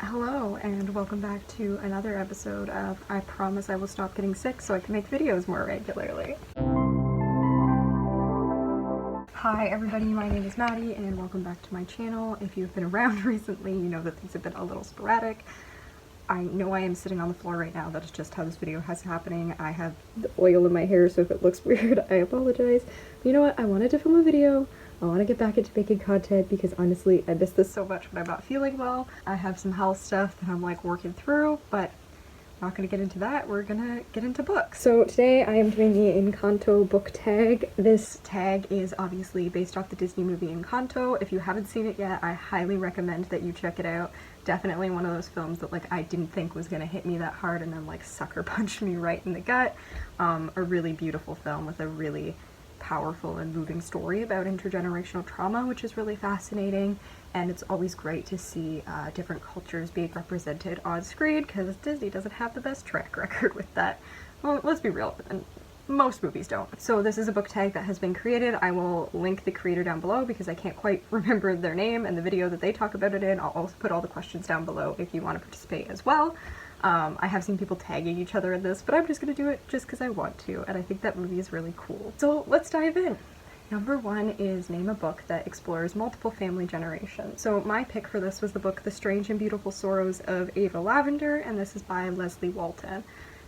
Hello and welcome back to another episode of I Promise I Will Stop Getting Sick so I can make videos more regularly. Hi everybody, my name is Maddie and welcome back to my channel. If you've been around recently, you know that things have been a little sporadic. I know I am sitting on the floor right now, that is just how this video has happening. I have the oil in my hair, so if it looks weird, I apologize. But you know what, I wanted to film a video. I want to get back into making content because honestly, I miss this so much when I'm not feeling well. I have some health stuff that I'm like working through, but I'm not going to get into that. We're going to get into books. So today I am doing the Encanto Book Tag. This tag is obviously based off the Disney movie Encanto. If you haven't seen it yet, I highly recommend that you check it out. Definitely one of those films that like I didn't think was going to hit me that hard and then like sucker punched me right in the gut. A really beautiful film with a really powerful and moving story about intergenerational trauma, which is really fascinating, and it's always great to see different cultures being represented on screen because Disney doesn't have the best track record with that. Well, let's be real, and most movies don't. So this is a book tag that has been created. I will link the creator down below because I can't quite remember their name and the video that they talk about it in. I'll also put all the questions down below if you want to participate as well. I have seen people tagging each other in this, but I'm just gonna do it just because I want to, and I think that movie is really cool. So let's dive in. Number one is name a book that explores multiple family generations. So my pick for this was the book The Strange and Beautiful Sorrows of Ava Lavender, and this is by Leslie Walton.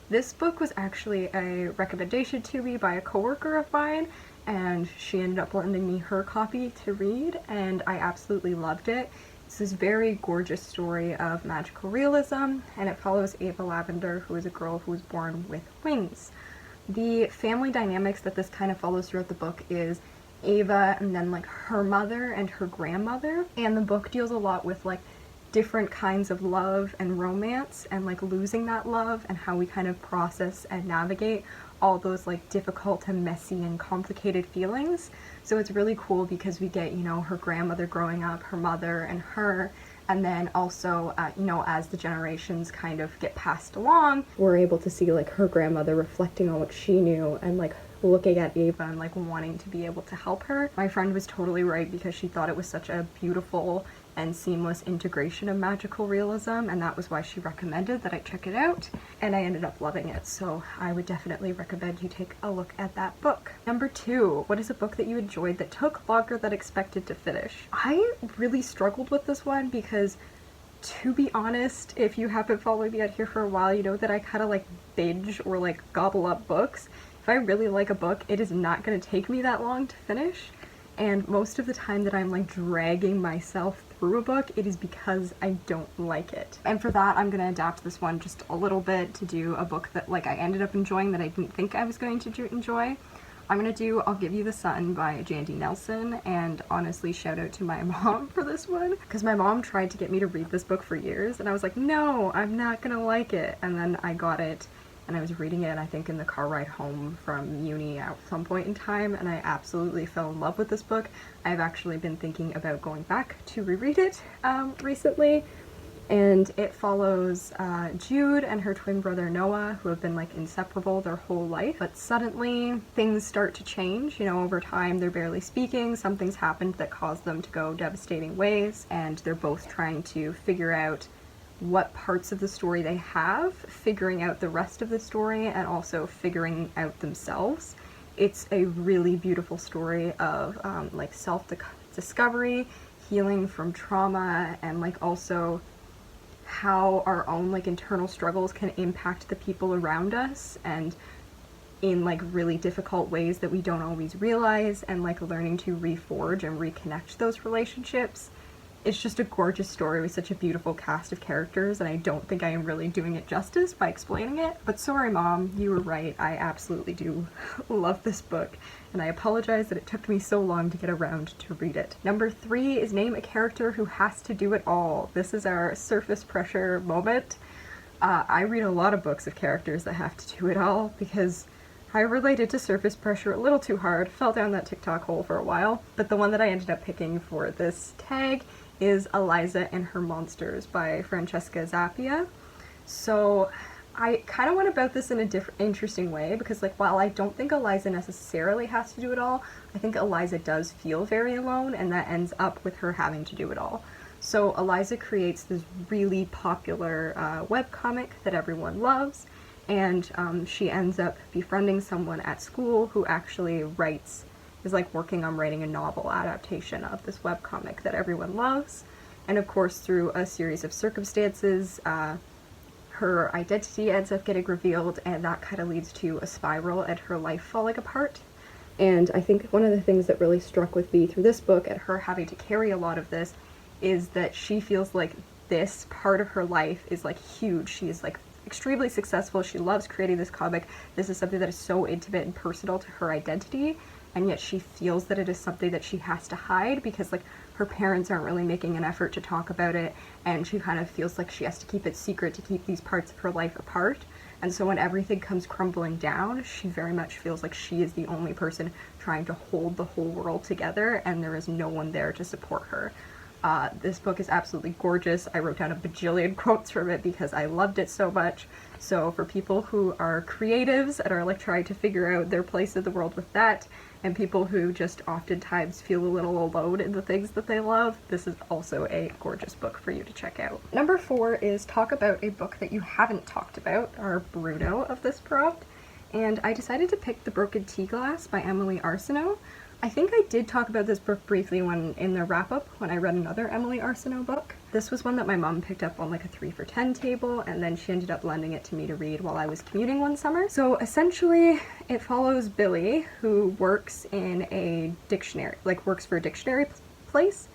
This book was actually a recommendation to me by a coworker of mine, and she ended up lending me her copy to read, and I absolutely loved it. It's this very gorgeous story of magical realism, and it follows Ava Lavender, who is a girl who was born with wings. The family dynamics that this kind of follows throughout the book is Ava and then like her mother and her grandmother, and the book deals a lot with like different kinds of love and romance and like losing that love and how we kind of process and navigate all those like difficult and messy and complicated feelings. So it's really cool because we get, you know, her grandmother growing up, her mother and her, and then also, you know, as the generations kind of get passed along, we're able to see like her grandmother reflecting on what she knew and like looking at Ava and like wanting to be able to help her. My friend was totally right because she thought it was such a beautiful and seamless integration of magical realism, and that was why she recommended that I check it out, and I ended up loving it, so I would definitely recommend you take a look at that book. Number two, what is a book that you enjoyed that took longer than expected to finish? I really struggled with this one because, to be honest, if you have been following me out here for a while, you know that I kind of like binge or like gobble up books. If I really like a book, it is not going to take me that long to finish. And most of the time that I'm like dragging myself through a book, it is because I don't like it. And for that, I'm gonna adapt this one just a little bit to do a book that like I ended up enjoying that I didn't think I was going to enjoy. I'm gonna do I'll Give You the Sun by Jandy Nelson, and honestly shout out to my mom for this one because my mom tried to get me to read this book for years and I was like, no, I'm not gonna like it. And then I got it and I was reading it, I think in the car ride home from uni at some point in time, and I absolutely fell in love with this book. I've actually been thinking about going back to reread it recently, and it follows Jude and her twin brother Noah, who have been like inseparable their whole life, but suddenly things start to change. You know, over time they're barely speaking, something's happened that caused them to go devastating ways, and they're both trying to figure out what parts of the story they have, figuring out the rest of the story, and also figuring out themselves. It's a really beautiful story of like self-discovery, healing from trauma, and like also how our own like internal struggles can impact the people around us and in like really difficult ways that we don't always realize, and like learning to reforge and reconnect those relationships. It's just a gorgeous story with such a beautiful cast of characters, and I don't think I am really doing it justice by explaining it. But sorry Mom, you were right, I absolutely do love this book, and I apologize that it took me so long to get around to read it. Number three is name a character who has to do it all. This is our surface pressure moment. I read a lot of books of characters that have to do it all because I related to surface pressure a little too hard, fell down that TikTok hole for a while, but the one that I ended up picking for this tag is Eliza and Her Monsters by Francesca Zappia. So I kind of went about this in a interesting way because like while I don't think Eliza necessarily has to do it all, I think Eliza does feel very alone, and that ends up with her having to do it all. So Eliza creates this really popular webcomic that everyone loves, and she ends up befriending someone at school who actually is like working on writing a novel adaptation of this webcomic that everyone loves. And of course, through a series of circumstances, her identity ends up getting revealed, and that kind of leads to a spiral and her life falling apart. And I think one of the things that really struck with me through this book and her having to carry a lot of this is that she feels like this part of her life is like huge. She is like extremely successful. She loves creating this comic. This is something that is so intimate and personal to her identity, and yet she feels that it is something that she has to hide because like her parents aren't really making an effort to talk about it, and she kind of feels like she has to keep it secret to keep these parts of her life apart. And so when everything comes crumbling down, she very much feels like she is the only person trying to hold the whole world together, and there is no one there to support her. This book is absolutely gorgeous. I wrote down a bajillion quotes from it because I loved it so much. So for people who are creatives and are like trying to figure out their place in the world with that, and people who just oftentimes feel a little alone in the things that they love, this is also a gorgeous book for you to check out. Number 4 is talk about a book that you haven't talked about, our Bruno of this prompt, and I decided to pick The Broken Teaglass by Emily Arsenault. I think I did talk about this book briefly in the wrap-up when I read another Emily Arsenault book. This was one that my mom picked up on like a 3 for $10 table, and then she ended up lending it to me to read while I was commuting one summer. So essentially it follows Billy, who works in a dictionary, like works for a dictionary place?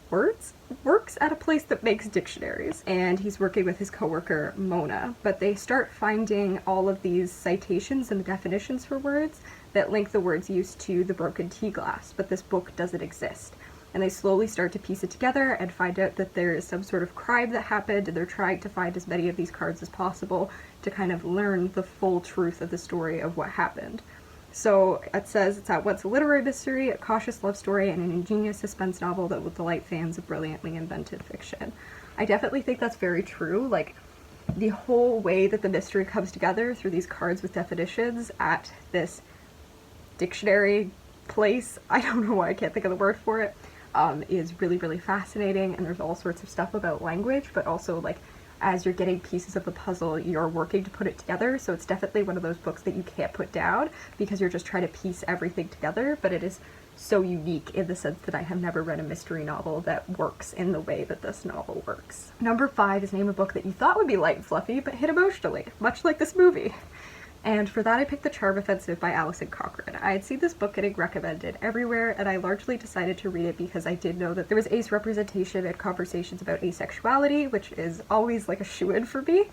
Works at a place that makes dictionaries, and he's working with his coworker Mona, but they start finding all of these citations and definitions for words that link the words used to the broken tea glass, but this book doesn't exist. And they slowly start to piece it together and find out that there is some sort of crime that happened, and they're trying to find as many of these cards as possible to kind of learn the full truth of the story of what happened. So it says it's at once a literary mystery, a cautious love story, and an ingenious suspense novel that will delight fans of brilliantly invented fiction. I definitely think that's very true. Like, the whole way that the mystery comes together through these cards with definitions at this dictionary place, I don't know why I can't think of the word for it, is really, really fascinating. And there's all sorts of stuff about language, but also like as you're getting pieces of the puzzle, you're working to put it together. So it's definitely one of those books that you can't put down because you're just trying to piece everything together, but it is so unique in the sense that I have never read a mystery novel that works in the way that this novel works. Number 5 is name a book that you thought would be light and fluffy, but hit emotionally, much like this movie. And for that I picked The Charm Offensive by Alison Cochrane. I had seen this book getting recommended everywhere, and I largely decided to read it because I did know that there was ace representation and conversations about asexuality, which is always like a shoo-in for me.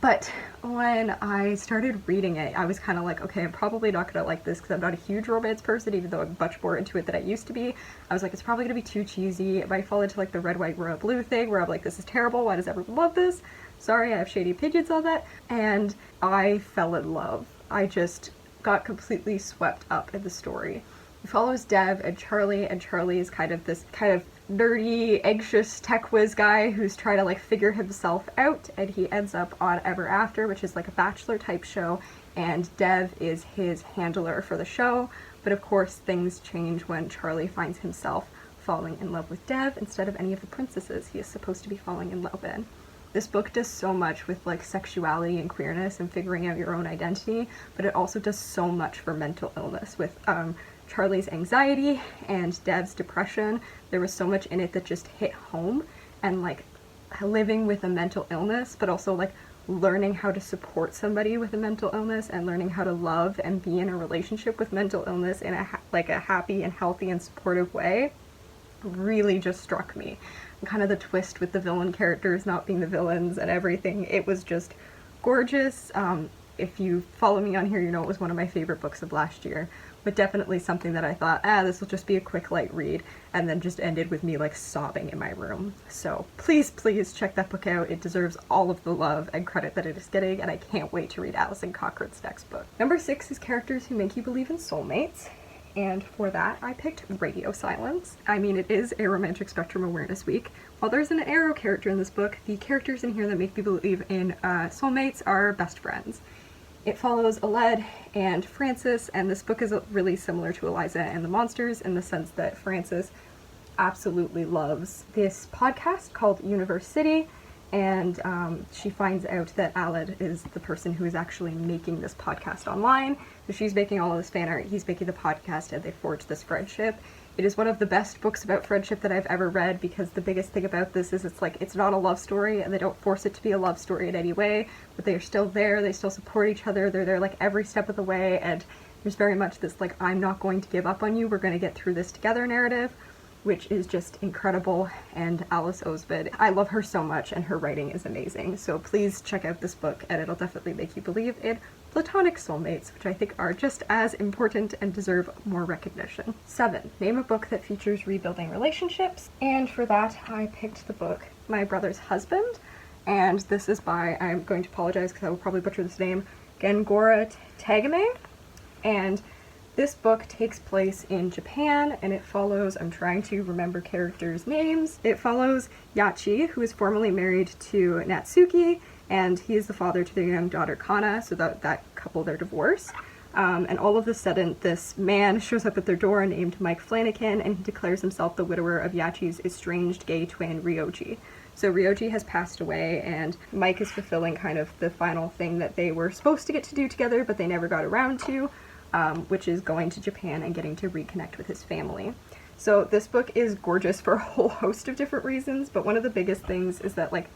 But when I started reading it, I was kind of like, okay, I'm probably not going to like this because I'm not a huge romance person, even though I'm much more into it than I used to be. I was like, it's probably going to be too cheesy. It might fall into like the red, white, royal blue thing where I'm like, this is terrible. Why does everyone love this? Sorry, I have shady opinions on that. And I fell in love. I just got completely swept up in the story. It follows Dev and Charlie is kind of this kind of nerdy, anxious tech whiz guy who's trying to like figure himself out, and he ends up on Ever After, which is like a bachelor type show, and Dev is his handler for the show. But of course things change when Charlie finds himself falling in love with Dev instead of any of the princesses he is supposed to be falling in love in. This book does so much with like sexuality and queerness and figuring out your own identity, but it also does so much for mental illness with Charlie's anxiety and Dev's depression. There was so much in it that just hit home, and like living with a mental illness, but also like learning how to support somebody with a mental illness and learning how to love and be in a relationship with mental illness in a happy and healthy and supportive way really just struck me. And kind of the twist with the villain characters not being the villains and everything, it was just gorgeous. If you follow me on here, you know it was one of my favorite books of last year, but definitely something that I thought, this will just be a quick light read, and then just ended with me like sobbing in my room. So please, please check that book out. It deserves all of the love and credit that it is getting, and I can't wait to read Alison Cochrane's next book. Number 6 is Characters Who Make You Believe in Soulmates. And for that, I picked Radio Silence. I mean, it is a Romantic Spectrum Awareness Week. While there's an arrow character in this book, the characters in here that make me believe in soulmates are best friends. It follows Aled and Francis, and this book is really similar to Eliza and the Monsters in the sense that Francis absolutely loves this podcast called Universe City, and she finds out that Aled is the person who is actually making this podcast online. So she's making all of this fan art, he's making the podcast, and they forge this friendship. It is one of the best books about friendship that I've ever read, because the biggest thing about this is it's not a love story, and they don't force it to be a love story in any way, but they are still there, they still support each other, they're there like every step of the way, and there's very much this like, I'm not going to give up on you, we're going to get through this together narrative, which is just incredible. And Alice Oseman, I love her so much, and her writing is amazing. So please check out this book, and it'll definitely make you believe in platonic soulmates, which I think are just as important and deserve more recognition. 7. Name a book that features rebuilding relationships. And for that, I picked the book My Brother's Husband, and this is by, I'm going to apologize because I will probably butcher this name, Gengora Tagame. And this book takes place in Japan, and it follows, I'm trying to remember characters' names, it follows Yachi, who is formerly married to Natsuki, and he is the father to their young daughter Kana, so that couple, they're divorced. And all of a sudden, this man shows up at their door named Mike Flanagan, and he declares himself the widower of Yachi's estranged gay twin, Ryoji. So Ryoji has passed away, and Mike is fulfilling kind of the final thing that they were supposed to get to do together, but they never got around to. Which is going to Japan and getting to reconnect with his family. So this book is gorgeous for a whole host of different reasons, but one of the biggest things is that like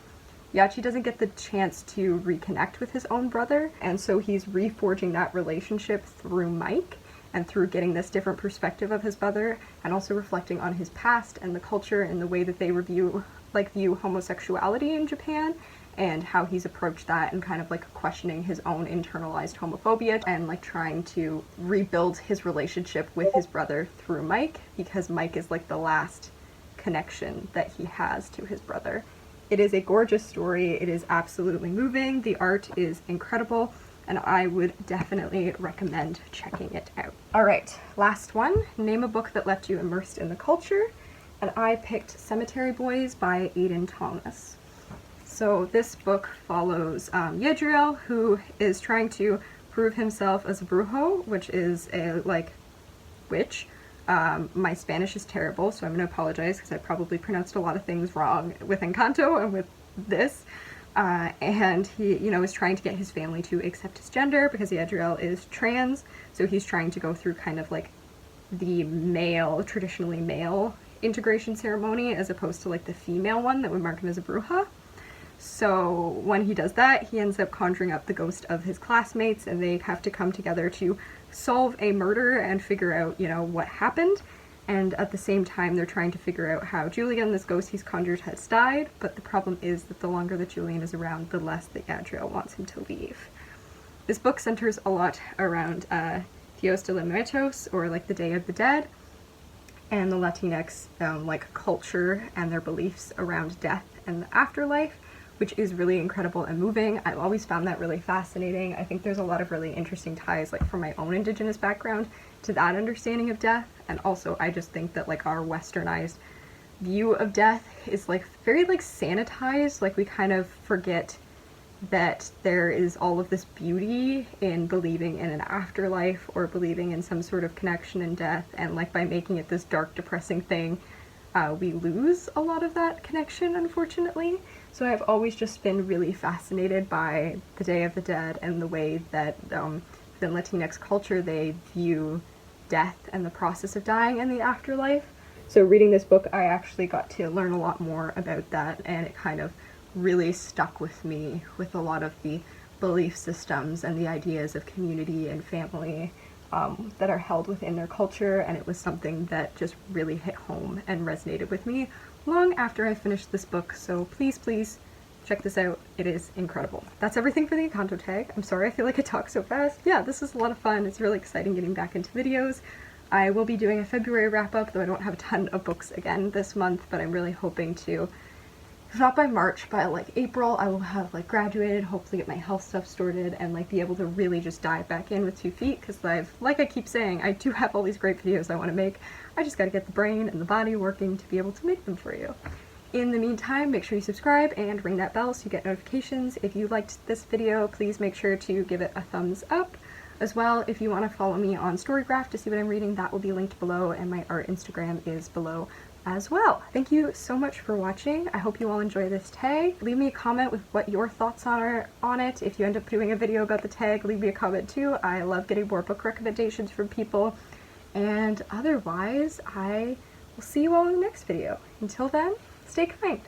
Yachi doesn't get the chance to reconnect with his own brother, and so he's reforging that relationship through Mike and through getting this different perspective of his brother, and also reflecting on his past and the culture and the way that they view homosexuality in Japan, and how he's approached that, and kind of like questioning his own internalized homophobia, and like trying to rebuild his relationship with his brother through Mike, because Mike is like the last connection that he has to his brother. It is a gorgeous story, it is absolutely moving, the art is incredible, and I would definitely recommend checking it out. Alright, last one. Name a book that left you immersed in the culture, and I picked Cemetery Boys by Aidan Thomas. So this book follows Yedriel, who is trying to prove himself as a brujo, which is a, like, witch. My Spanish is terrible, so I'm going to apologize because I probably pronounced a lot of things wrong with Encanto and with this. And he, is trying to get his family to accept his gender because Yedriel is trans, so he's trying to go through kind of like the traditionally male integration ceremony as opposed to like the female one that would mark him as a bruja. So when he does that, he ends up conjuring up the ghost of his classmates, and they have to come together to solve a murder and figure out, what happened. And at the same time, they're trying to figure out how Julian, this ghost he's conjured, has died. But the problem is that the longer that Julian is around, the less that Yadriel wants him to leave. This book centers a lot around Dios de los Muertos, or like the Day of the Dead, and the Latinx like culture and their beliefs around death and the afterlife, which is really incredible and moving. I've always found that really fascinating. I think there's a lot of really interesting ties, like from my own Indigenous background, to that understanding of death. And also I just think that like our westernized view of death is like very like sanitized. Like we kind of forget that there is all of this beauty in believing in an afterlife or believing in some sort of connection in death, and like by making it this dark, depressing thing, we lose a lot of that connection, unfortunately. So I've always just been really fascinated by the Day of the Dead and the way that in Latinx culture they view death and the process of dying and the afterlife. So reading this book, I actually got to learn a lot more about that, and it kind of really stuck with me with a lot of the belief systems and the ideas of community and family that are held within their culture, and it was something that just really hit home and resonated with me long after I finished this book. So please check this out, it is incredible. That's everything for the Encanto tag. I'm sorry I feel like I talk so fast. Yeah, this is a lot of fun, it's really exciting getting back into videos. I will be doing a February wrap-up, though I don't have a ton of books again this month, but I'm really hoping to, if not by March, by like April, I will have like graduated, hopefully get my health stuff sorted, and like be able to really just dive back in with 2 feet, because like I keep saying, I do have all these great videos I want to make. I just gotta get the brain and the body working to be able to make them for you. In the meantime, make sure you subscribe and ring that bell so you get notifications. If you liked this video, please make sure to give it a thumbs up. As well, if you want to follow me on Storygraph to see what I'm reading, that will be linked below, and my art Instagram is below as well. Thank you so much for watching. I hope you all enjoy this tag. Leave me a comment with what your thoughts are on it. If you end up doing a video about the tag, leave me a comment too. I love getting more book recommendations from people. And otherwise, I will see you all in the next video. Until then, stay kind.